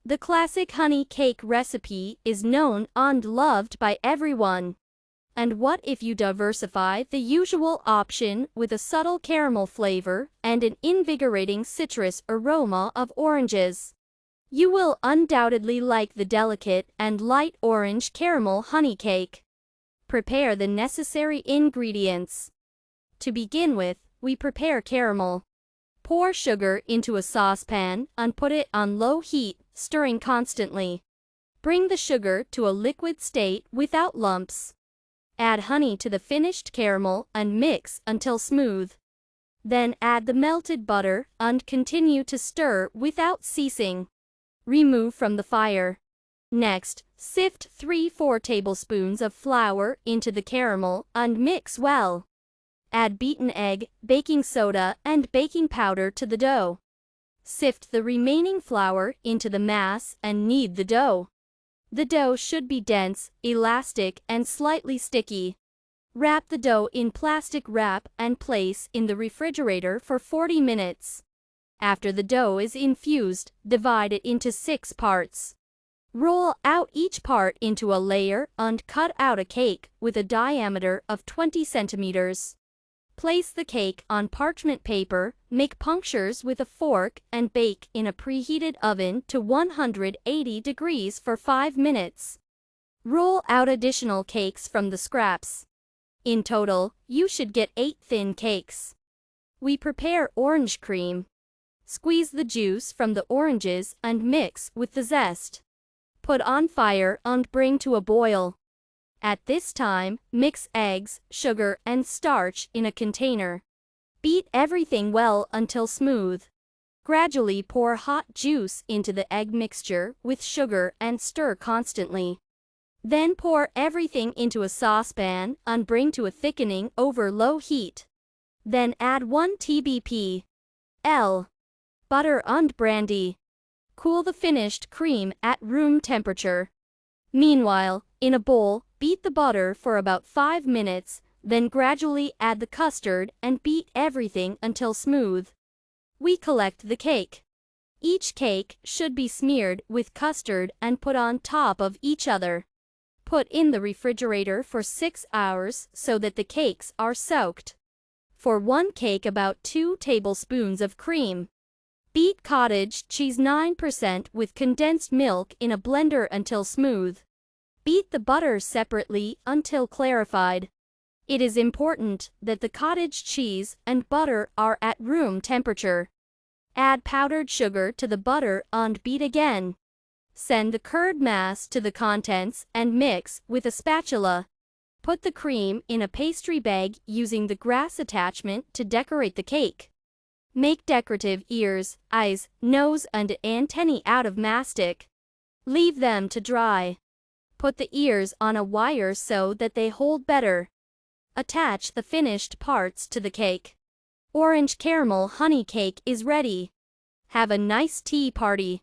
The classic honey cake recipe is known and loved by everyone. And what if you diversify the usual option with a subtle caramel flavor and an invigorating citrus aroma of oranges? You will undoubtedly like the delicate and light orange caramel honey cake. Prepare the necessary ingredients. To begin with, we prepare caramel. Pour sugar into a saucepan and put it on low heat, stirring constantly. Bring the sugar to a liquid state without lumps. Add honey to the finished caramel and mix until smooth. Then add the melted butter and continue to stir without ceasing. Remove from the fire. Next, sift 3-4 tablespoons of flour into the caramel and mix well. Add beaten egg, baking soda, and baking powder to the dough. Sift the remaining flour into the mass and knead the dough. The dough should be dense, elastic, and slightly sticky. Wrap the dough in plastic wrap and place in the refrigerator for 40 minutes. After the dough is infused, divide it into 6 parts. Roll out each part into a layer and cut out a cake with a diameter of 20 centimeters. Place the cake on parchment paper, make punctures with a fork, and bake in a preheated oven to 180 degrees for 5 minutes. Roll out additional cakes from the scraps. In total, you should get 8 thin cakes. We prepare orange cream. Squeeze the juice from the oranges and mix with the zest. Put on fire and bring to a boil. At this time, mix eggs, sugar, and starch in a container. Beat everything well until smooth. Gradually pour hot juice into the egg mixture with sugar and stir constantly. Then pour everything into a saucepan and bring to a thickening over low heat. Then add 1 tbsp.l. butter and brandy. Cool the finished cream at room temperature. Meanwhile, in a bowl, beat the butter for about 5 minutes, then gradually add the custard and beat everything until smooth. We collect the cake. Each cake should be smeared with custard and put on top of each other. Put in the refrigerator for 6 hours so that the cakes are soaked. For one cake, about 2 tablespoons of cream. Beat cottage cheese 9% with condensed milk in a blender until smooth. Beat the butter separately until clarified. It is important that the cottage cheese and butter are at room temperature. Add powdered sugar to the butter and beat again. Send the curd mass to the contents and mix with a spatula. Put the cream in a pastry bag using the grass attachment to decorate the cake. Make decorative ears, eyes, nose, and antennae out of mastic. Leave them to dry. Put the ears on a wire so that they hold better. Attach the finished parts to the cake. Orange caramel honey cake is ready. Have a nice tea party.